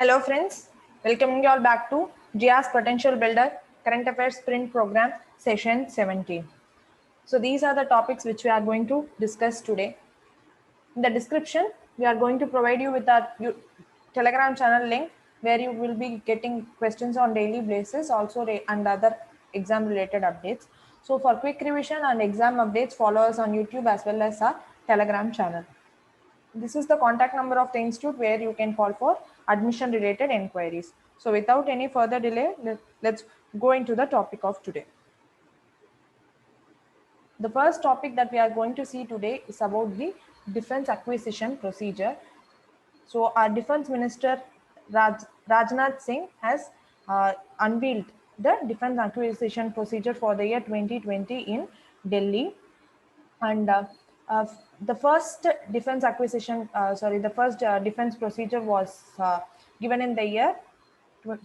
Hello friends, welcoming you all back to GIA's Potential Builder Current Affairs Sprint Program Session 17. So these are the topics which we are going to discuss today. In the description, we are going to provide you with our Telegram channel link where you will be getting questions on daily basis also and other exam related updates. So for quick revision and exam updates, follow us on YouTube as well as our Telegram channel. This is the contact number of the institute where you can call for admission related enquiries. So without any further delay, let's go into the topic of today. The first topic that we are going to see today is about the defense acquisition procedure. So our defense minister Rajnath Singh has unveiled the defense acquisition procedure for the year 2020 in Delhi. And the first defense defense procedure was given in the year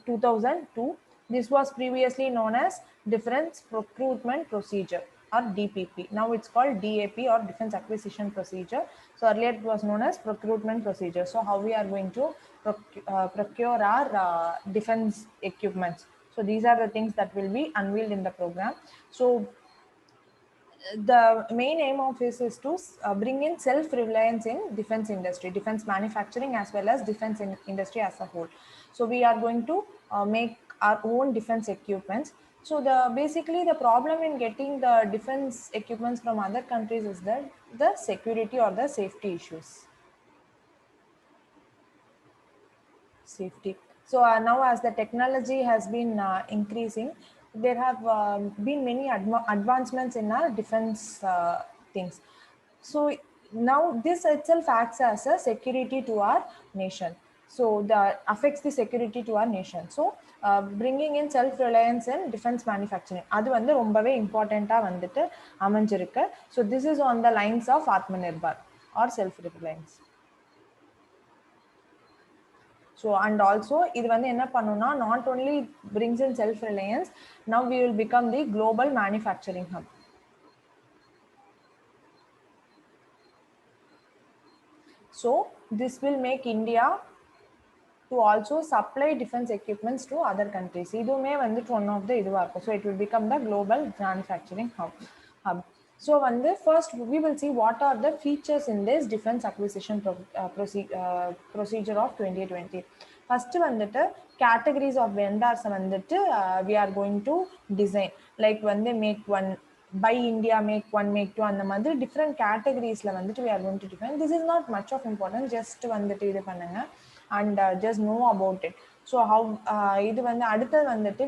2002. This was previously known as Defense Procurement Procedure or DPP. Now it's called DAP or Defense Acquisition Procedure. So earlier it was known as Procurement Procedure. So how we are going to procure our defense equipments. So these are the things that will be unveiled in the program. So the main aim of this is to bring in self-reliance in defense industry, defense manufacturing, as well as defense industry as a whole. So we are going to make our own defense equipments. So basically the problem in getting the defense equipments from other countries is that the security or the safety issues. So now as the technology has been increasing, there have been many advancements in our defense things. So now this itself acts as a security to our nation. So that affects the security to our nation. So bringing in self-reliance in defense manufacturing, அது வந்து ரொம்பவே இம்பார்ட்டண்டா வந்துட்டு அமைஞ்சிருக்கு. So this is on the lines of Atmanirbhar or self-reliance. So and also இது வந்து என்ன பண்ணுனா not only brings in self reliance, now we will become the global manufacturing hub. So this will make India to also supply defense equipments to other countries. இதுமே வந்து one of the இதுவா இருக்கும். So it will become the global manufacturing hub. So first we will see what are the features in this defense acquisition procedure of 2020. First categories of vendors we are going to design, like make one, buy India, make one, make two, and the different categories we are going to define. This is not much of importance, just and just know about it. So how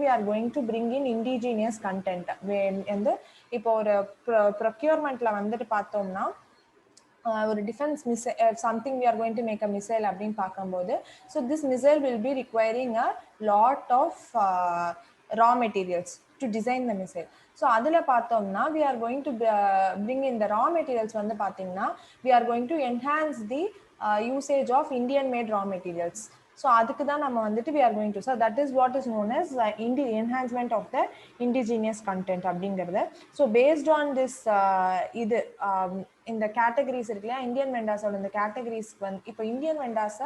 we are going to bring in indigenous content. இப்போ ஒரு ப்ரொக்யூர்மெண்ட்ல வந்துட்டு பார்த்தோம்னா ஒரு defence missile, something we are going to make a missile அப்படின்னு பார்க்கும்போது, so this missile will be requiring a lot of raw materials to design the missile. So அதில் பார்த்தோம்னா we are going to bring in the raw materials வந்து பார்த்தீங்கன்னா we are going to enhance the usage of Indian made raw materials. So அதுக்கு தான் நம்ம வந்துட்டு we are going to, so that is what is known as enhancement of the indigenous content அப்படிங்கிறது. So based on this இது இந்த categories இருக்குல்ல, Indian vendors ஓட இந்த categories இப்போ Indian vendors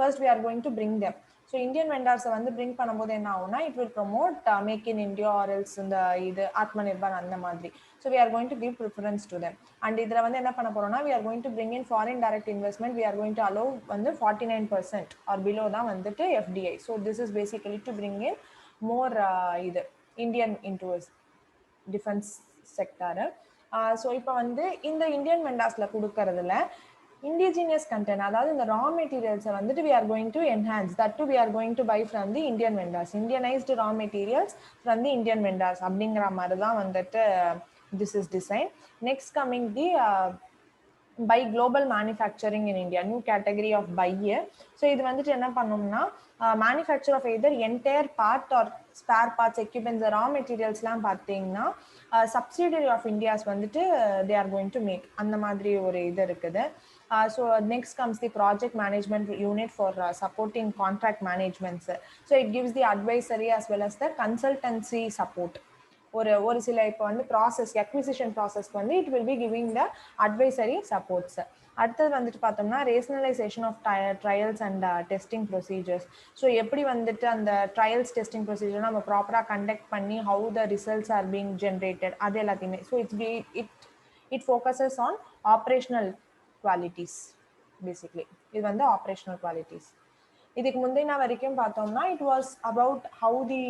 first we are going to bring them. So Indian vendors bring பண்ணும்போது என்ன ஆகும்னா it will promote make in India or else இந்த இது Atmanirbhar அந்த மாதிரி. So we are going to give preference to them. And இதுல என்ன பண்ண போறோம்னா we are going to bring in foreign direct investment. We are going to allow 49% or below தான் வந்துட்டு FDI. So this is basically to bring in more இது Indian into defense sector. So இப்போ இந்த Indian vendorsல கொடுக்கறதுல indigenous content, அதாவது இந்த raw materials வந்துட்டு we are going to enhance. That too we are going to buy from the Indian vendors. Indianized raw materials from the Indian vendors அப்படிங்கிற மாதிரி தான் வந்துட்டு this is designed. Next coming the by global manufacturing in India, new category of buy. So இது வந்துட்டு என்ன பண்ணோம்னா manufacture of either entire part or spare parts equipments, raw materials லாம் பார்த்தீங்கன்னா subsidiary of India's வந்துட்டு they are going to make அந்த மாதிரி ஒரு இது இருக்குது. So next comes the project management unit for supporting contract managements. So it gives the advisory as well as the consultancy support. ஒரு சில இப்போ வந்து ப்ராசஸ் அக்விசிஷன் ப்ராசஸ்க்கு வந்து it will be giving the advisory supports. அடுத்தது வந்துட்டு பார்த்தோம்னா rationalisation of trials and testing procedures. So எப்படி வந்துட்டு அந்த ட்ரையல்ஸ் டெஸ்டிங் ப்ரொசீஜர் நம்ம ப்ராப்பராக கண்டக்ட் பண்ணி how the results are being generated அது எல்லாத்தையுமே. So it focuses on operational qualities. Basically இது வந்து ஆப்ரேஷனல் குவாலிட்டிஸ். இதுக்கு முந்தின வரைக்கும் பார்த்தோம்னா it was about how the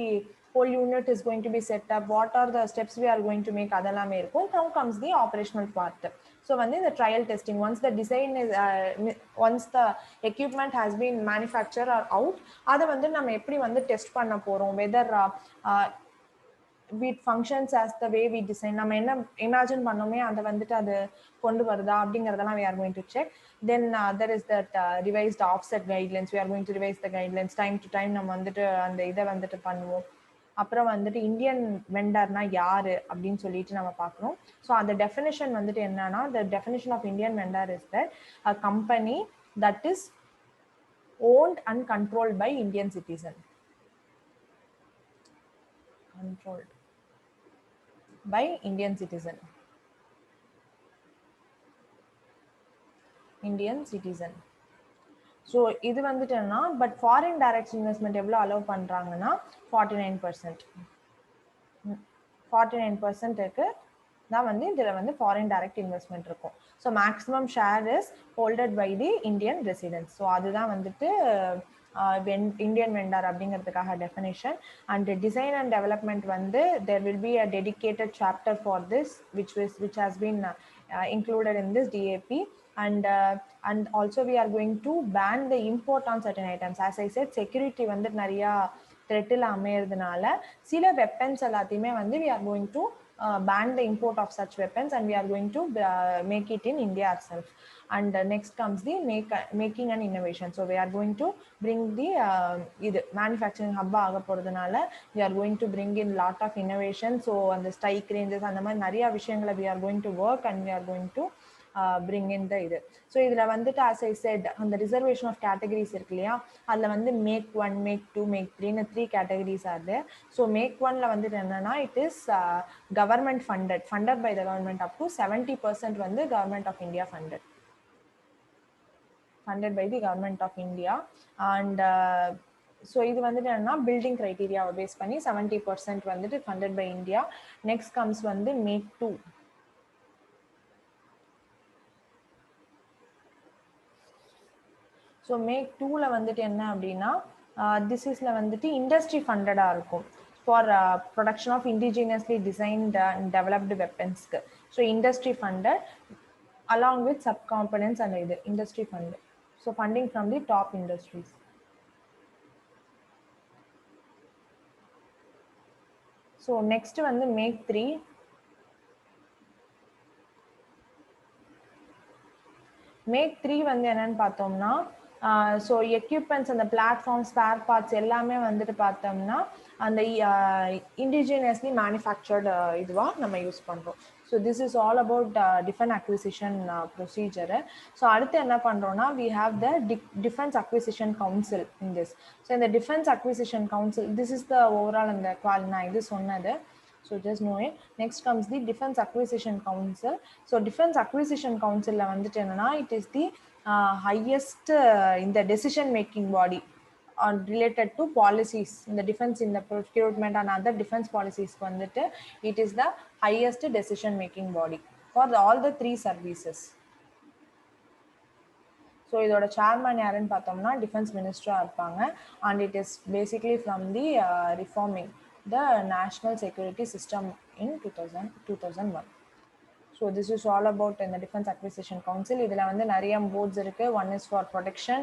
whole unit is going to be set up, what are the steps we are going to make, அதெல்லாமே இருக்கும். Now comes the operational part. So வந்து the trial testing, once the design is once the equipment has been manufactured or out, அதை வந்து நம்ம எப்படி வந்து test பண்ண போறோம், whether it functions as the way we design, நம்ம என்ன இமேஜின் பண்ணோமே அதை வந்துட்டு அது கொண்டு வருதா அப்படிங்கறதெல்லாம் we are going to check. Then there is that revised offset guidelines, we are going to revise the guidelines time to time. நம்ம வந்துட்டு அந்த இதை வந்துட்டு பண்ணுவோம். அப்புறம் வந்துட்டு இந்தியன் வெண்டர்னா யாரு அப்படின்னு சொல்லிட்டு நம்ம பார்க்கணும். ஸோ அந்த டெஃபினிஷன் வந்துட்டு என்னன்னா, the definition of Indian vendor is that a company that is owned and controlled by Indian citizen. Controlled by Indian citizen. Indian citizen. So இது வந்துட்டு என்னன்னா, பட் ஃபாரின் டைரக்ட் இன்வெஸ்ட்மெண்ட் எவ்வளோ அலோவ் பண்ணுறாங்கன்னா 49%. 49%க்கு தான் வந்து இதில் வந்து ஃபாரின் டைரக்ட் இன்வெஸ்ட்மெண்ட் இருக்கும். So maximum share is holded by the Indian residents. So அதுதான் வந்துட்டு இந்தியன் வெண்டர் அப்படிங்கிறதுக்காக definition. And design and development வந்து there will be a dedicated chapter for this which has been included in this DAP. And also we are going to ban the import on certain items. As I said, security வந்து நிறைய த்ரெட்டில் அமையறதுனால சில weapons எல்லாத்தையுமே வந்து we are going to ban the import of such weapons and we are going to make it in India itself. And next comes the making and innovation. So we are going to bring the manufacturing hub ஆக போறதுனால we are going to bring in lot of innovation. So அந்த strike ranges அந்த மாதிரி நிறைய விஷயங்களை we are going to work and we are going to bring in the இது. So இதில் வந்துட்டு as I said அந்த ரிசர்வேஷன் ஆஃப் கேட்டகரிஸ் இருக்கு இல்லையா, அதில் வந்து மேக் 1, மேக் 2, மேக் 3ன்னு 3 கேட்டகரிஸ் ஆகுது. ஸோ மேக் 1ல வந்துட்டு என்னன்னா it is government funded by the government up to 70% வந்து government of India funded by the government of India. And so இது வந்துட்டு என்னன்னா பில்டிங் க்ரைட்டீரியாவை பேஸ் பண்ணி 70% வந்துட்டு funded by India. Next comes வந்து மேக் 2. ஸோ மேக் 2ல வந்துட்டு என்ன அப்படின்னா திஸ் இஸ்ல வந்துட்டு இண்டஸ்ட்ரி ஃபண்டடாக இருக்கும் for production of indigenously designed and developed வெப்பன்ஸ்க்கு. So industry funded along with sub components and இது industry fund. So funding from the top industries. So next வந்து make 3. மேக் 3 வந்து என்னன்னு பார்த்தோம்னா ஸோ எக்யூப்மெண்ட்ஸ் அந்த பிளாட்ஃபார்ம் ஸ்பேர் பார்ட்ஸ் எல்லாமே வந்துட்டு பார்த்தோம்னா அந்த இண்டிஜினியஸ்லி மேனுஃபேக்சர்டு இதுவாக நம்ம யூஸ் பண்ணுறோம். So this is all about defence acquisition procedure. So அடுத்து என்ன பண்ணுறோன்னா we have the defence acquisition council in this. So இந்த defence acquisition council this is the overall அந்த நான் இது சொன்னது. So just know it. Next comes the Defense Acquisition Council. So Defense Acquisition Council la vandittu enna it is the highest in the decision making body on related to policies in the defense, in the procurement and other defense policies vandittu it is the highest decision making body for all the 3 services. So இதோட chairman யாருன்னு பார்த்தோம்னா defence மினிஸ்டராக இருப்பாங்க. And it is basically from the reforming the national security system in 2001. So this is all about in the Defense Acquisition Council. Idhula vandu nariya boards irukku. One is for protection,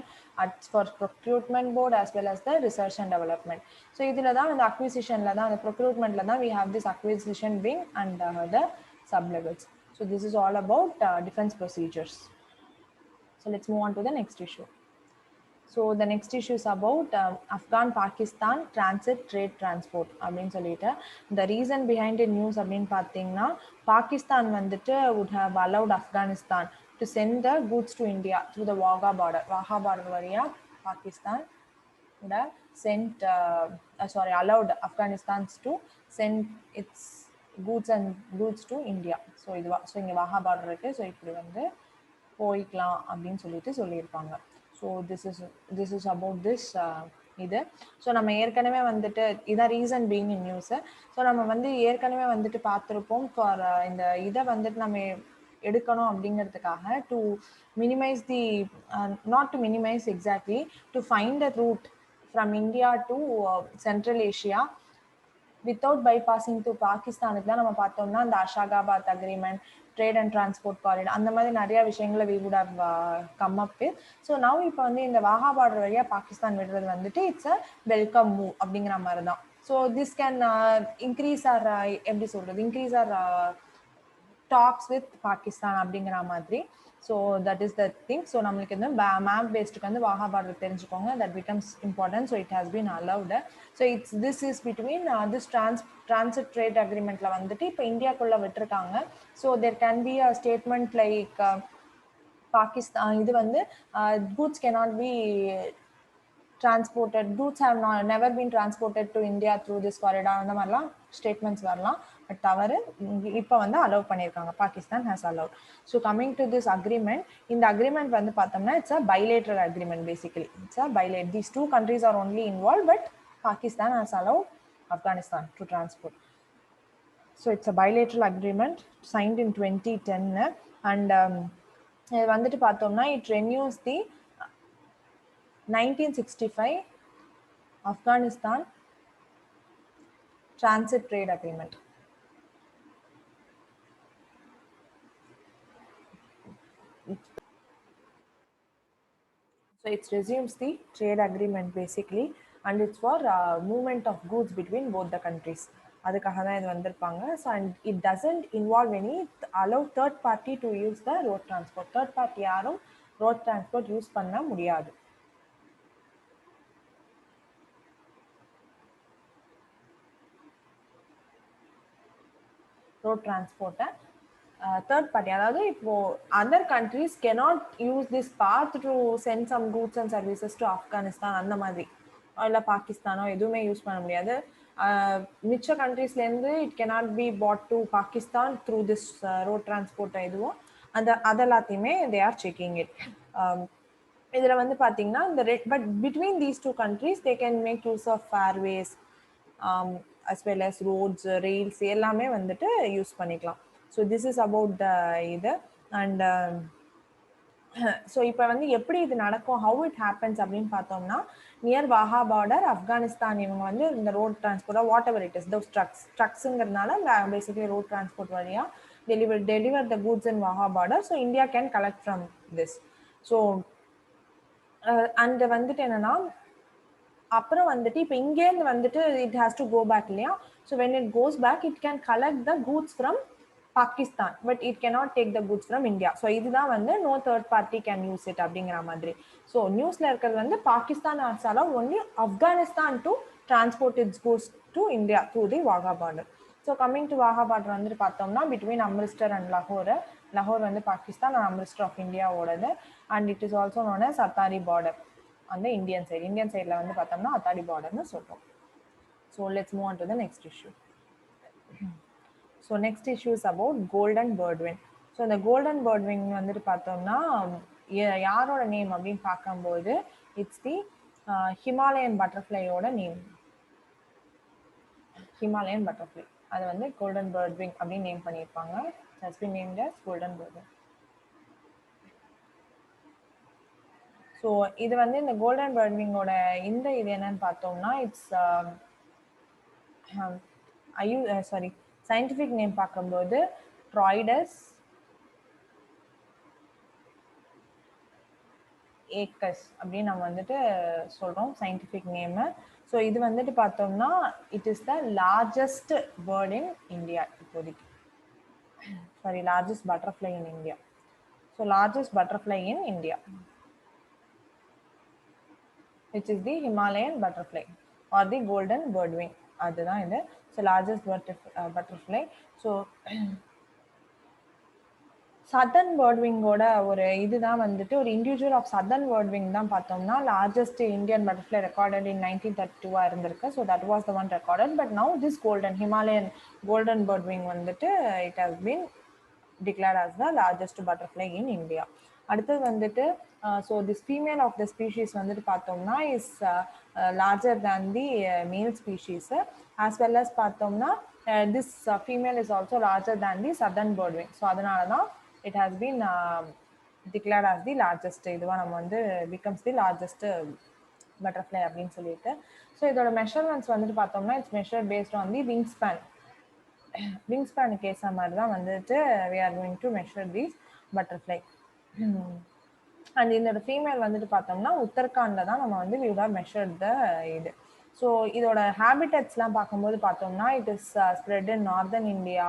for procurement board as well as the research and development. So idhula da the acquisition la da the procurement la da we have this acquisition wing and the sub levels. So this is all about defense procedures. So let's move on to the next issue. So the next issue is about Afghan-Pakistan transit trade transport அப்படின்னு சொல்லிட்டு the reason behind the news அப்படின்னு பார்த்தீங்கன்னா பாகிஸ்தான் வந்துட்டு would have allowed Afghanistan to send the goods to India through the Wagah border வழியா Pakistan would have sent allowed Afghanistan to send its goods to India. So இதுவா so இங்கே Wagah border இருக்குது. So இப்படி வந்து போய்க்கலாம் அப்படின்னு சொல்லியிருப்பாங்க. So this is about this இது. ஸோ நம்ம ஏற்கனவே வந்துட்டு இதான் reason being in news. So நம்ம வந்து ஏற்கனவே வந்துட்டு பார்த்துருப்போம். ஃபார் இந்த இதை வந்துட்டு நம்ம எடுக்கணும் அப்படிங்கிறதுக்காக to minimise the not to minimise exactly to find a route from India to Central Asia without bypassing to பாகிஸ்தானுக்கு தான் நம்ம பார்த்தோம்னா இந்த Ashgabat agreement, trade and transport corridor, அந்த மாதிரி நிறைய விஷயங்களை we would have come up with. So now இப்போ வந்து இந்த வாஹா பார்டர் வழியாக பாகிஸ்தான் விடுறது வந்துட்டு இட்ஸ் அ வெல்கம் மூவ் அப்படிங்கிற மாதிரி தான். So this can increase or எப்படி சொல்றது, increase or talks with Pakistan அப்படிங்கிற மாதிரி. So that is the thing. So நம்மளுக்கு வந்து மேப் பேஸ்டுக்கு வந்து வாஹா பார்டர் தெரிஞ்சுக்கோங்க. That becomes important. So it has been allowed. So this is between this transit trade அக்ரிமெண்ட்ல வந்துட்டு இப்போ இந்தியாக்குள்ள விட்டுருக்காங்க. So there can be a statement like Pakistan இது வந்து goods cannot be transported, goods have never been transported to India through this corridor, அந்த மாதிரிலாம் statements வரலாம். பட் தவறு இப்போ வந்து அலோவ் பண்ணியிருக்காங்க, Pakistan has allow. So coming to this agreement, இந்த அக்ரிமெண்ட் வந்து பார்த்தோம்னா it's a bilateral agreement basically. It's a bilateral. These two countries are only involved, but Pakistan has allowed Afghanistan to transport. So it's a bilateral agreement signed in 2010 and இது வந்துட்டு பார்த்தோம்னா it renews the 1965 Afghanistan Transit Trade Agreement. So it resumes the trade agreement basically, and it's for movement of goods between both the countries. அதுக்காக தான் இது வந்திருப்பாங்க. So and it doesn't involve any allow third party to use the road transport. Third party யாரும் road transport use பண்ண முடியாது. Road டிரான்ஸ்போர்ட்டை third party, அதாவது இப்போ other countries cannot use this path to send some goods and services to Afghanistan அந்த மாதிரி, இல்லை பாகிஸ்தானோ எதுவுமே யூஸ் பண்ண முடியாது. மிச்ச கண்ட்ரீஸ்லேருந்து it cannot be put to Pakistan through this road transport. எதுவும் அதெல்லாத்தையுமே தே ஆர் செக்கிங் இட். இதில் வந்து பார்த்தீங்கன்னா இந்த but between these two countries they can make use of fairways as well as roads, rails எல்லாமே வந்துட்டு யூஸ் பண்ணிக்கலாம். So this is about the இது. அண்ட் ஸோ இப்போ வந்து எப்படி இது நடக்கும், ஹவு இட் ஹேப்பன்ஸ் அப்படின்னு பார்த்தோம்னா, நியர் வாஹா பார்டர் ஆப்கானிஸ்தான் இவங்க வந்து இந்த ரோட் டிரான்ஸ்போர்ட்டாக whatever it is those ட்ரக்ஸுங்கிறதுனால பேசிக்லி ரோட் டிரான்ஸ்போர்ட் வழியாக deliver the goods in Wagah border. So India can collect from this. So and வந்துட்டு என்னன்னா, அப்புறம் வந்துட்டு இப்போ இங்கேருந்து வந்துட்டு it has to go back இல்லையா. So when it goes back it can collect the goods from Pakistan, but it cannot take the goods from India. So இதுதான் வந்து no third party can use it அப்படிங்கிற மாதிரி. So நியூஸ்ல இருக்கிறது வந்து Pakistan has allow only Afghanistan to transport its goods to India through the Wagah border. So coming to Wagah border வந்துட்டு பார்த்தோம்னா between Amritsar and லாகூர் வந்து பாகிஸ்தான் அண்ட் அம்ரிஸ்டர் ஆஃப் இந்தியாவோடது. And it is also known as Attari border அந்த இந்தியன் சைடில் வந்து பார்த்தோம்னா அத்தாடி பார்டர்னு சொல்றோம். So let's move on to the next issue. So next issue is about golden birdwing. So இந்த கோல்டன் பேர்ட்விங் வந்துட்டு பார்த்தோம்னா யாரோட நேம் அப்படின்னு பார்க்கும்போது இட்ஸ் தி ஹிமாலயன் பட்டர்ஃப்ளையோட நேம். ஹிமாலயன் பட்டர்ஃப்ளை அது வந்து கோல்டன் பேர்ட்விங் அப்படின்னு நேம் பண்ணியிருப்பாங்க. Has been named as golden birdwing. So இது வந்து இந்த கோல்டன் பேர்ட்விங்கோட இந்த இது என்னன்னு பார்த்தோம்னா இட்ஸ் சயின்டிஃபிக் நேம் பார்க்கும்போது ட்ராய்டஸ் ஏக்கஸ் அப்படின்னு நம்ம வந்துட்டு சொல்கிறோம் சயின்டிஃபிக் நேமு. ஸோ இது வந்துட்டு பார்த்தோம்னா it is the largest bird in India இப்போதைக்கு. Largest butterfly in India. So largest butterfly in India which is the Himalayan butterfly or the golden birdwing. அதுதான் இது. So largest butterfly. So southern பேர்ட்விங்கோட ஒரு இதுதான் வந்துட்டு ஒரு இண்டிவிஜுவல் ஆஃப் சதர்ன் பேர்ட்விங் தான் பார்த்தோம்னா largest Indian butterfly recorded in 1932 இருந்திருக்கு. So that was the one recorded. But now this golden Himalayan golden birdwing வந்துட்டு it has been declared as the largest butterfly in India. அடுத்தது வந்துட்டு so this female of the species வந்துட்டு பார்த்தோம்னா is larger than the male species as well as பார்த்தோம்னா this female is also larger than the southern birdwing. So அதனால தான் it has been declared as the largest இதுவாக நம்ம வந்து becomes the largest butterfly அப்படின்னு சொல்லிட்டு. ஸோ இதோட measurements வந்துட்டு பார்த்தோம்னா it's measure based on the wing ஸ்பேனுக்கு ஏற்ற மாதிரி தான் வந்துட்டு we are going to measure these butterfly. And இதோட ஃபீமேல் வந்துட்டு பார்த்தோம்னா உத்தரகாண்டில் தான் நம்ம வந்து we would have measured the இது. ஸோ இதோட ஹேபிட்டட்ஸ்லாம் பார்க்கும்போது பார்த்தோம்னா it is spread in northern India.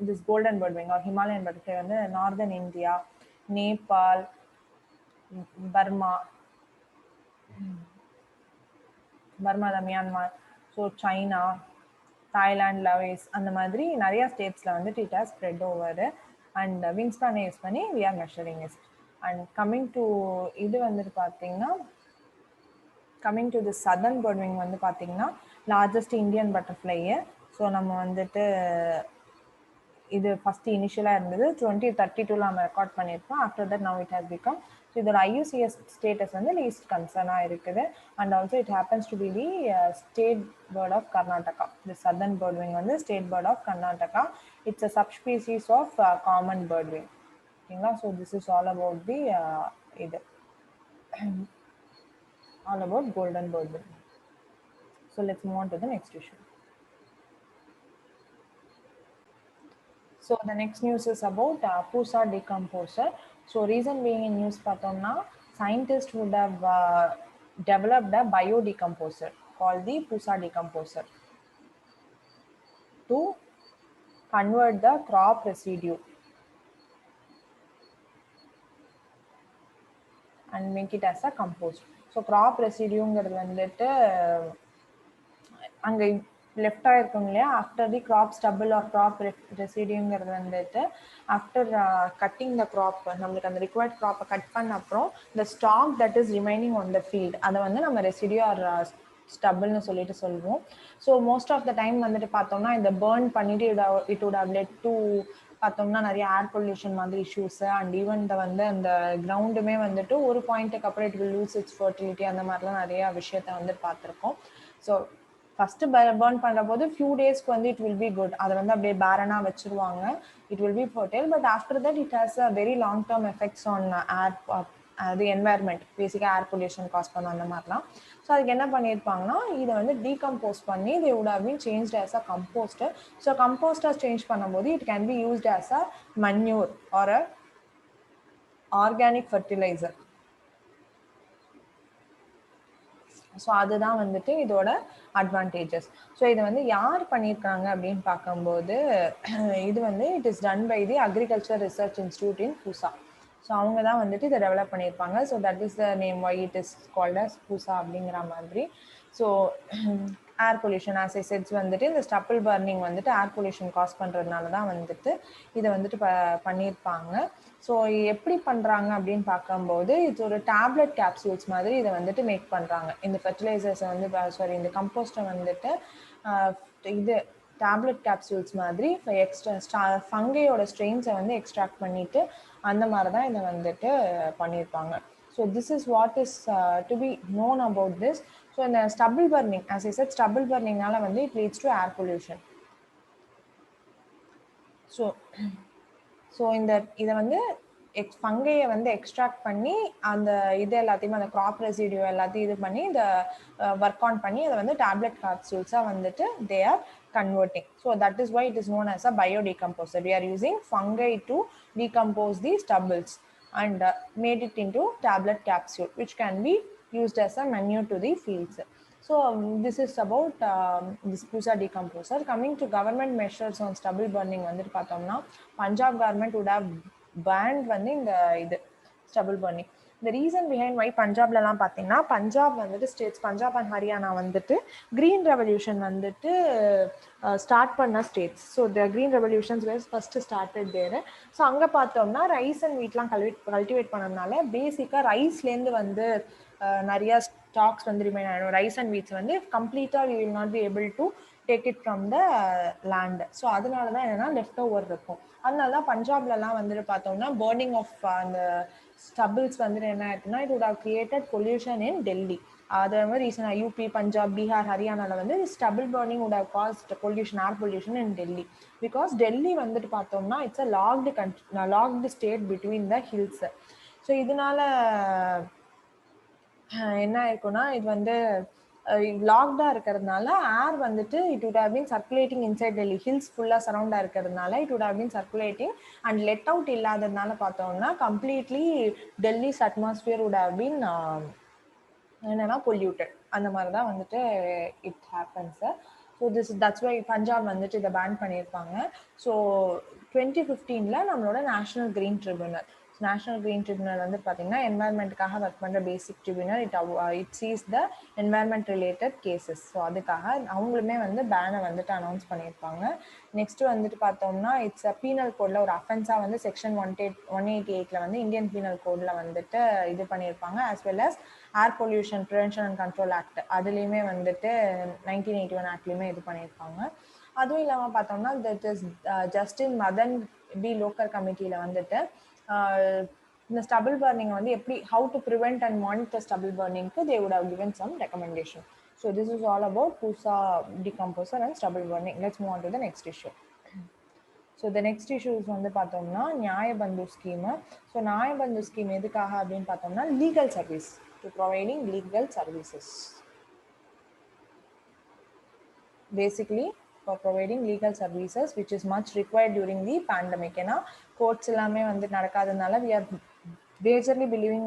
This golden birdwing or Himalayan butterfly வந்து நார்தர்ன் இந்தியா, நேபாள், பர்மா தான் Myanmar, so China, Thailand, Laos அந்த மாதிரி நிறைய ஸ்டேட்ஸில் வந்துட்டு it has spread over. And wing ஸ்பேனை யூஸ் பண்ணி we are measuring is. And coming to இது வந்துட்டு பார்த்தீங்கன்னா coming to the southern birdwing வந்து பார்த்தீங்கன்னா லார்ஜஸ்ட் இந்தியன் பட்டர்ஃப்ளையு. ஸோ நம்ம வந்துட்டு இது ஃபஸ்ட்டு இனிஷியலாக இருந்தது 2032 நம்ம ரெக்கார்ட் பண்ணியிருக்கோம். After that now it has become. So இதோட IUCS ஸ்டேட்டஸ் வந்து லீஸ்ட் கன்சர்னாக இருக்குது. And also it happens to be the state bird of Karnataka. The southern birdwing வந்து state bird of Karnataka. It's a subspecies of common birdwing. ஓகேங்களா? So this is all about the இது all about golden birdwing. So let's move on to the next issue. So the next news is about Pusa decomposer. So reason being in news pathomna scientists would have developed a biodecomposer called the Pusa decomposer to convert the crop residue and make it as a compost. So crop ரெசிடியூங்கிறது வந்துட்டு அங்கே left ஆகிருக்கும் இல்லையா, after the crop stubble or crop ரெசிடியூங்கிறது வந்துட்டு after cutting த graph நம்மளுக்கு அந்த required க்ராப்பை cut பண்ண அப்புறம் இந்த stock that is remaining on the field அதை வந்து நம்ம ரெசிடியூ ஆர் ஸ்டபிள்னு சொல்லிட்டு சொல்லுவோம். So most of the time வந்துட்டு பார்த்தோம்னா இந்த பேர்ன் பண்ணிட்டு it would have led to பார்த்தோம்னா நிறைய ஏர் பொல்யூஷன் மாதிரி இஷ்யூஸு அண்ட் ஈவன் வந்து அந்த கிரவுண்டுமே வந்துட்டு ஒரு பாயிண்ட்டுக்கு அப்புறம் it will lose its fertility அந்த மாதிரிலாம் நிறைய விஷயத்த வந்து பார்த்துருக்கோம். ஸோ ஃபஸ்ட்டு பேர்ன் பண்ணுற போது ஃபியூ டேஸ்க்கு வந்து இட் வில் பி குட், அதை வந்து அப்படியே பேரனாக வச்சுருவாங்க, it will B fertile. But after that it has a very long term effects on அது என்வாயர்மெண்ட், பேசிக்காக ஏர் பொல்யூஷன் காஸ் பண்ணும் அந்த மாதிரிலாம். ஸோ அதுக்கு என்ன பண்ணியிருப்பாங்கன்னா இதை வந்து டீகம்போஸ் பண்ணி they would have been changed as a composter. So composter change பண்ணும்போது it can be used as a manure or a organic fertiliser. So அதுதான் வந்துட்டு இதோட அட்வான்டேஜஸ். ஸோ இதை வந்து யார் பண்ணியிருக்காங்க அப்படின்னு பார்க்கும்போது இது வந்து it is done by the agriculture research institute in Pusa. So அவங்க தான் வந்துட்டு இதை டெவலப் பண்ணியிருப்பாங்க. So that is the name why it is called as Pusa அப்படிங்கிற மாதிரி. So air pollution as I said வந்துட்டு இந்த ஸ்டப்பிள் பர்னிங் வந்துட்டு ஏர் பொல்யூஷன் காஸ் பண்ணுறதுனால தான் வந்துட்டு இதை வந்துட்டு பண்ணியிருப்பாங்க. ஸோ எப்படி பண்ணுறாங்க அப்படின்னு பார்க்கும்போது இது ஒரு டேப்லெட் கேப்சூல்ஸ் மாதிரி இதை வந்துட்டு மேக் பண்ணுறாங்க. இந்த ஃபெர்டிலைசர்ஸை வந்து இந்த கம்போஸ்டை வந்துட்டு இது டேப்லெட் கேப்சூல்ஸ் மாதிரி ஃபங்கையோட ஸ்ட்ரெயின்ஸை வந்து எக்ஸ்ட்ராக்ட் பண்ணிட்டு அந்த மாதிரி தான் இதை வந்துட்டு பண்ணியிருப்பாங்க. So this is what is to be known about this. So இந்த stubble burning as I said stubble பர்னிங்னால வந்து it leads to air pollution. So இதை வந்து ஃபங்கையை வந்து எக்ஸ்ட்ராக்ட் பண்ணி அந்த இது எல்லாத்தையுமே அந்த க்ராப் ரெசிடியூ எல்லாத்தையும் இது பண்ணி இதை ஒர்க் ஆன் பண்ணி அதை வந்து டேப்லெட் கேப்சூல்ஸாக வந்துட்டு they R converting. So that is why it is known as a biodecomposer. We are using fungi to decompose the stubbles and made it into tablet capsule which can be used as a manure to the fields. So this is about this Pusa decomposer. Coming to government measures on stubble burning வந்துட்டு பார்த்தோம்னா Punjab government would have banned வந்து இந்த இது stubble burning. the reason behind why பஞ்சாப்லலாம் பார்த்தீங்கன்னா பஞ்சாப் வந்துட்டு states Punjab and Haryana வந்துட்டு green revolution வந்துட்டு start பண்ண states. So the green revolutions were first started there. So அங்கே பார்த்தோம்னா ரைஸ் அண்ட் வீட்லாம் கல்டிவேட் பண்ணதுனால பேசிக்காக ரைஸ்லேருந்து வந்து நிறையா ஸ்டாக்ஸ் வந்து ரிமைன் ஆகிடும். ரைஸ் அண்ட் வீட்ஸ் வந்து கம்ப்ளீட்டாக we will not be able to take it from the land. So அதனால தான் என்னென்னா லெஃப்ட் ஓவர் இருக்கும். அதனால தான் பஞ்சாப்லலாம் வந்துட்டு பார்த்தோம்னா பேர்னிங் ஆஃப் அந்த ஸ்டபிள்ஸ் வந்துட்டு என்ன ஆயிருக்குன்னா it would have created pollution in Delhi. அதே மாதிரி ரீசனாக யூபி, பஞ்சாப், பீகார், ஹரியானாவில் வந்து stubble burning would have caused pollution, air pollution in Delhi. Because Delhi வந்துட்டு பார்த்தோம்னா it's a locked state between the hills. So இதனால என்ன ஆயிருக்குன்னா இது வந்து லாக்டாக இருக்கிறதுனால ஏர் வந்துட்டு it would have been circulating inside Delhi. Hills ஃபுல்லாக சரௌண்டாக இருக்கிறதுனால it would have been circulating and let out இல்லாததுனால பார்த்தோம்னா completely Delhi's atmosphere would have been என்னன்னா பொல்யூட்டட். அந்த மாதிரி தான் வந்துட்டு it happens. So that's why Punjab வந்துட்டு இதை பேன் பண்ணியிருப்பாங்க. ஸோ 2015 நம்மளோட நேஷனல் கிரீன் ட்ரிபியூனல் வந்து பார்த்தீங்கன்னா என்வாயர்மெண்ட்டுக்காக ஒர்க் பண்ணுற basic tribunal. It sees the environment related cases. So அதுக்காக அவங்களுமே வந்து பேனை வந்துட்டு அனௌன்ஸ் பண்ணியிருப்பாங்க. நெக்ஸ்ட் வந்துட்டு பார்த்தோம்னா இட்ஸ் பீனல் கோடில் ஒரு அஃபென்ஸாக வந்து செக்ஷன் 188 வந்து இந்தியன் பீனல் கோடில் வந்துட்டு இது பண்ணியிருப்பாங்க. As well as air pollution prevention and control act அதுலேயுமே வந்துட்டு 1981 ஆக்ட்லேயுமே இது பண்ணியிருப்பாங்க. அதுவும் இல்லாமல் பார்த்தோம்னா that is justice Madan B Lokur கமிட்டியில் வந்துட்டு இந்த ஸ்டபிள் பர்னிங் வந்து எப்படி how to prevent and monitor stubble பர்னிங்க்கு they would have given some recommendation. So this is all about Pusa decomposer and stubble burning. Let's move on to the next issue. So the next issues வந்து பார்த்தோம்னா Nyayabandhu scheme. So Nyayabandhu scheme எதுக்காக அப்படின்னு பார்த்தோம்னா legal service, to providing legal services. Basically for providing legal services which is much required during the pandemic. ஏன்னா courts எல்லாமே வந்து நடக்காததுனால we are majorly believing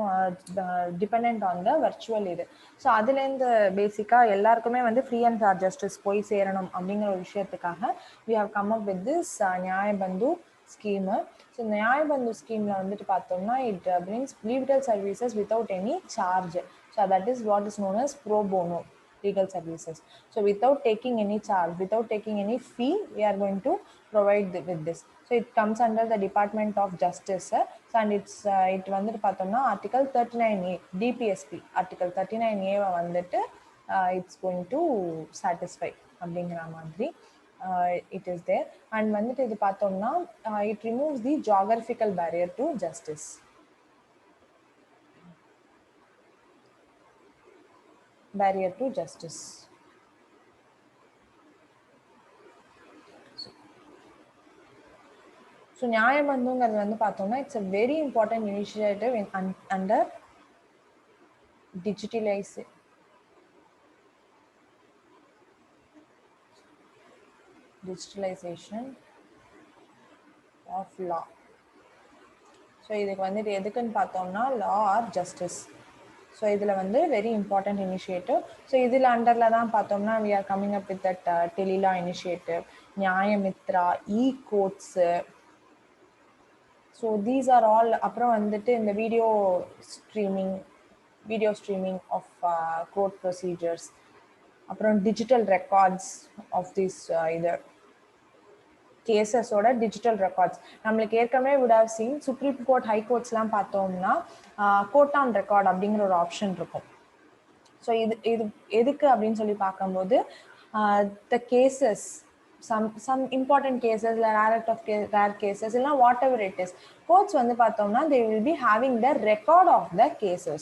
dependent on the virtual இது. So அதுலேருந்து பேசிக்காக எல்லாருக்குமே வந்து ஃப்ரீ அண்ட் ஃபேர் ஜஸ்டிஸ் போய் சேரணும் அப்படிங்கிற ஒரு விஷயத்துக்காக we have come up with this Nyayabandhu scheme. So இந்த நியாயபந்து ஸ்கீமில் வந்துட்டு பார்த்தோம்னா it brings legal services without any charge. So that is what is known as pro bono legal services. So without taking any charge, without taking any fee, we are going to provide with this. So it comes under the Department of Justice. So and it வந்துட்டு பார்த்தோம்னா Article 39A DPSP Article 39A வந்துட்டு it's going to satisfy அப்படிங்கிற மாதிரி it is there. And வந்துட்டு இது பார்த்தோம்னா it removes the geographical barrier to justice. Barrier to justice. So நியாயபந்துங்கிறது வந்து பார்த்தோம்னா it's a very important initiative under digitalization of law. So இதுக்கு வந்துட்டு எதுக்குன்னு பார்த்தோம்னா law or justice. ஸோ இதில் வந்து வெரி இம்பார்ட்டன்ட் இனிஷியேட்டிவ். ஸோ இதில் அண்டரில் தான் பார்த்தோம்னா we are coming up with that tele law initiative, Nyayamitra, courts. So these are all. அப்புறம் வந்துட்டு இந்த video streaming of court procedures, அப்புறம் டிஜிட்டல் ரெக்கார்ட்ஸ் ஆஃப் திஸ் இது கேசஸோட டிஜிட்டல் ரெக்கார்ட்ஸ். நம்மளுக்கு ஏற்கனவே would have seen Supreme Court, high கோர்ட்ஸ்லாம் பார்த்தோம்னா கோர்ட் ஆன் ரெக்கார்ட் அப்படிங்கிற ஒரு ஆப்ஷன் இருக்கும். ஸோ இது எதுக்கு அப்படின்னு சொல்லி பார்க்கும்போது the cases some important cases like rare cases இல்லைனா whatever it is, courts வந்து பார்த்தோம்னா they will be having the record of the cases.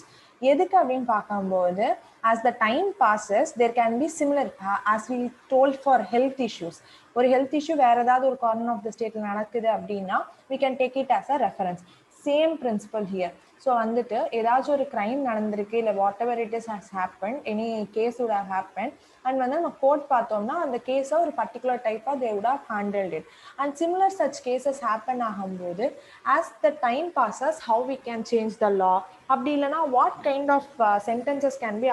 எதுக்கு அப்படின்னு பார்க்கும்போது as the time passes there can be similar as we told for health issues. ஒரு health issue வேற ஏதாவது ஒரு கார்னர் ஆஃப் த ஸ்டேட்ல நடக்குது அப்படின்னா we can take it as a reference. Same principle here. So வந்துட்டு ஏதாச்சும் ஒரு கிரைம் நடந்திருக்கு, இல்லை whatever it is has happen, any case would have happen. And வந்து நம்ம கோர்ட் பார்த்தோம்னா அந்த கேஸை ஒரு பர்டிகுலர் டைப்பாக they would have handled it. And similar such cases happen ஆகும்போது as the time passes how we can change the law அப்படி இல்லைனா what kind of sentences can be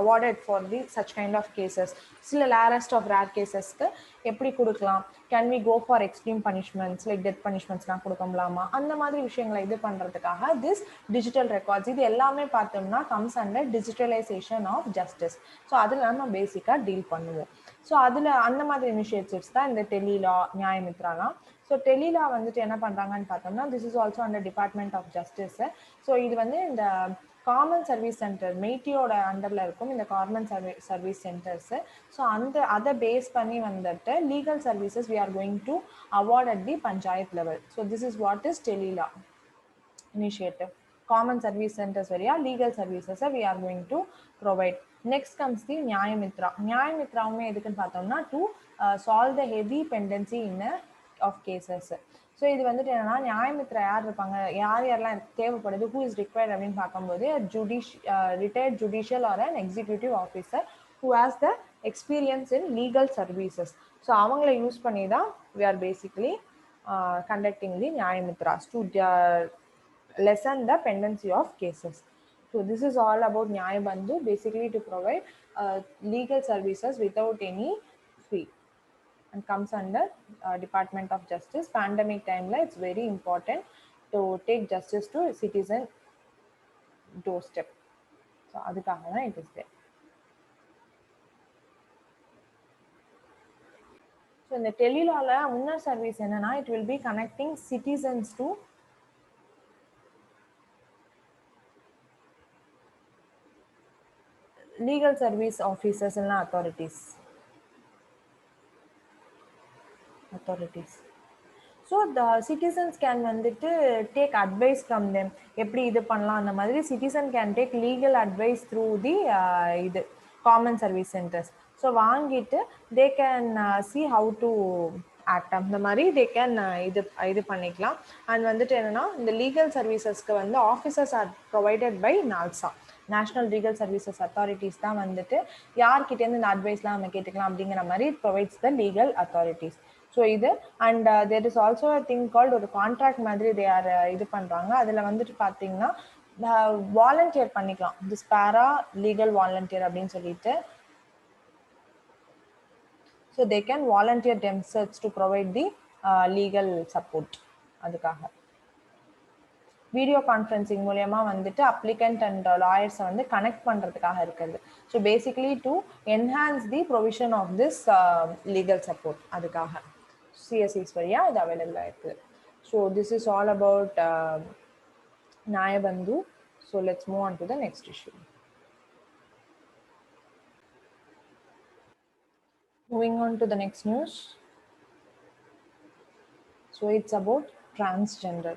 awarded for the such kind of cases. சில rarest of rare casesக்கு எப்படி கொடுக்கலாம், can we go for extreme punishments like death punishmentsலாம் கொடுக்கலாமா, அந்த மாதிரி விஷயங்களை இது பண்ணுறதுக்காக this digital records இது எல்லாமே பார்த்தோம்னா comes under digitalization of justice. So அதில் நம்ம பேசிக்காக டீல் பண்ணுவோம். ஸோ அதில் அந்த மாதிரி இனிஷியேட்டிவ்ஸ் தான் இந்த டெலிலா, நியாயமித்ராலாம். ஸோ டெலிலா வந்துட்டு என்ன பண்ணுறாங்கன்னு பார்த்தோம்னா this is also under department of justice. So இது வந்து இந்த காமன் சர்வீஸ் சென்டர் மெய்டியோட அண்டரில் இருக்கும் இந்த காமன் சர்வீஸ் சென்டர்ஸு. ஸோ அதை பேஸ் பண்ணி வந்துட்டு legal services we are going to award at the panchayat level. So this is what is tele law initiative. Common service centers வழியா legal services we are going to provide. Next comes the Nyayamitra. Nyayamitra எதுக்குன்னு பார்த்தோம்னா to solve the heavy pendency in of cases. So இது வந்துட்டு என்னன்னா நியாயமித்ரா யார் இருப்பாங்க, யாரெல்லாம் தேவைப்படுது, who is required அப்படின்னு பார்க்கும்போது retired judicial or an executive officer who has the experience in legal services. So அவங்கள யூஸ் பண்ணி தான் we are basically conducting the Nyayamitras to lessen the pendency of cases. So this is all about Nyaya Bandhu, basically to provide legal services without any fee and comes under Department of Justice. Pandemic time la it's very important to take justice to citizen doorstep. So adukkaga da it is there. So in the Telilaw la unna service enna it will be connecting citizens to legal service officers and authorities. So the citizens can வந்துட்டு take advice from them. எப்படி இது பண்ணலாம் அந்த மாதிரி citizen can take legal advice through the இது common service centers. So வாங்கிட்டு they can see how to act. அந்த மாதிரி they can இது பண்ணிக்கலாம். and வந்துட்டு என்னன்னா இந்த legal servicesக்கு வந்து officers are provided by NALSA, national legal services authorities தான் வந்துட்டு யார்கிட்டேருந்து இந்த அட்வைஸ்லாம் நம்ம கேட்டுக்கலாம் அப்படிங்கிற மாதிரி provides the legal authorities. So இது and there is also thing called ஒரு கான்ட்ராக்ட் மாதிரி தே ஆர் இது பண்ணுறாங்க. அதில் வந்துட்டு பார்த்தீங்கன்னா வாலண்டியர் பண்ணிக்கலாம், திஸ் பேரா லீகல் வாலண்டியர் அப்படின்னு சொல்லிட்டு. So they can volunteer themselves to provide the legal support. அதுக்காக வீடியோ கான்ஃபரன்சிங் மூலயமா வந்துட்டு அப்ளிகண்ட் அண்ட் லாயர்ஸை வந்து கனெக்ட் பண்ணுறதுக்காக இருக்கிறது. So basically to enhance the provision of this legal support, அதுக்காக சிஎஸ்சிஸ் வழியாக இது அவைலபிளாக இருக்குது. So this is all about Nyaya Bandhu. So let's move on to the next issue. Moving on to the next news. So it's about transgender.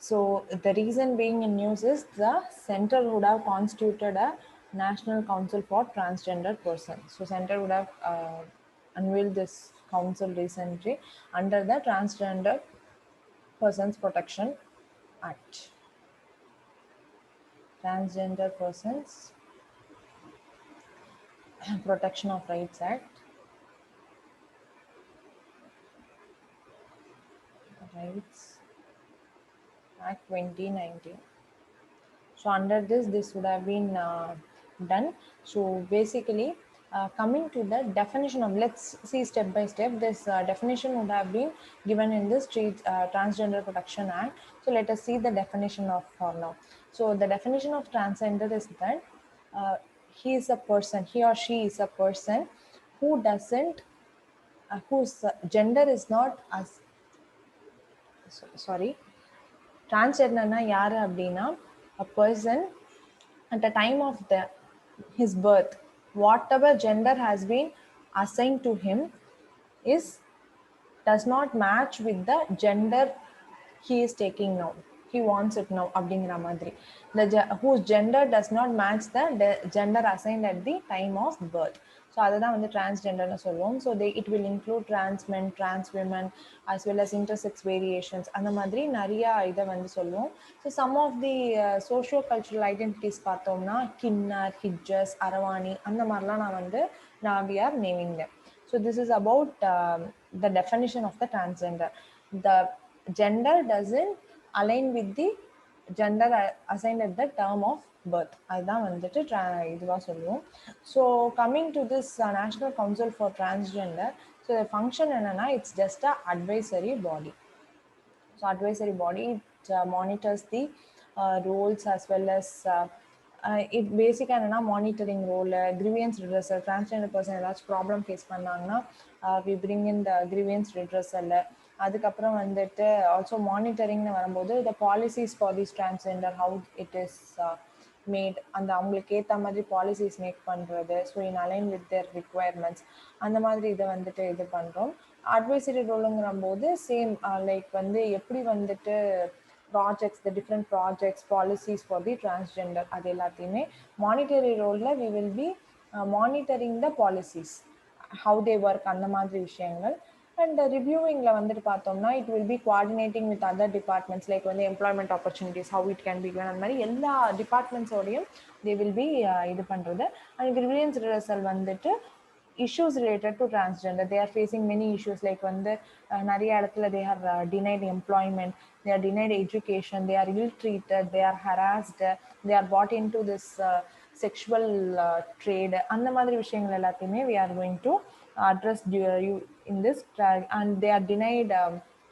So the reason being in news is the center would have constituted a National Council for Transgender Persons. So center would have unveiled this council recently under the Transgender Persons Protection Act. Transgender Persons Protection of Rights Act. Rights Act 2019. So under this would have been done. So basically coming to the definition of, let's see step by step. This definition would have been given in this Transgender Protection Act. So let us see the definition of for now. So the definition of transgender is that he is a person, he or she is a person who doesn't whose gender is not as transgender யாரு அப்படின்னா a person at the time of his birth, whatever gender has been assigned to him does not match with the gender he is taking now, he wants it now அப்படிங்கிற மாதிரி. whose gender does not match the gender assigned at the time of birth. So அதுதான் வந்து டிரான்ஸ்ஜெண்டர்னு சொல்லுவோம். So it will include trans men, trans women, as well as intersex variations, அந்த மாதிரி நிறையா இதை வந்து சொல்லுவோம். So some of the socio cultural identities பார்த்தோம்னா கின்னார், ஹிஜ்ஜஸ், அரவாணி, அந்த மாதிரிலாம் we are naming them. So this is about the definition of the transgender. The gender doesn't align with the gender assigned at the term of birth. அதுதான் வந்துட்டு இதுவாக சொல்லுவோம். So coming to this national council for transgender, so function என்னன்னா it's just a advisory body. So advisory body, it monitors the roles as well as it basically என்னன்னா monitoring role, grievance redressal, transgender person ஏதாச்சும் problem face பண்ணாங்கன்னா we bring in the grievance redressal. அதுக்கப்புறம் வந்துட்டு also மானிட்டரிங்னு வரும்போது the policies for this transgender, how it is made, அந்த அவங்களுக்கு ஏற்ற மாதிரி பாலிசிஸ் மேக் பண்ணுறது, so in align with their requirements, அந்த மாதிரி இதை வந்துட்டு இது பண்ணுறோம். அட்வைசரி ரோலுங்கிற போது சேம் லைக் வந்து எப்படி வந்துட்டு projects, the different projects, policies for the transgender, அது எல்லாத்தையுமே மானிட்டரி ரோலில் we will be monitoring the policies, how they work, அந்த மாதிரி விஷயங்கள். அண்ட் ரிவ்யூவிங்கில் வந்துட்டு பார்த்தோம்னா it will be coordinating with other departments, like வந்து employment opportunities, how it can be given, அந்த மாதிரி எல்லா டிபார்ட்மெண்ட்ஸோடையும் தே வில் பி இது பண்ணுறது. அண்ட் கிரிவியன்ஸ் ரிஹர்சல் வந்துட்டு issues related to transgender. They are facing many issues, like வந்து நிறைய இடத்துல they are denied employment, they are denied education, they are ill treated, they are harassed, they are bought into this sexual trade, அந்த மாதிரி விஷயங்கள் எல்லாத்தையுமே we are going to address you in this and they are denied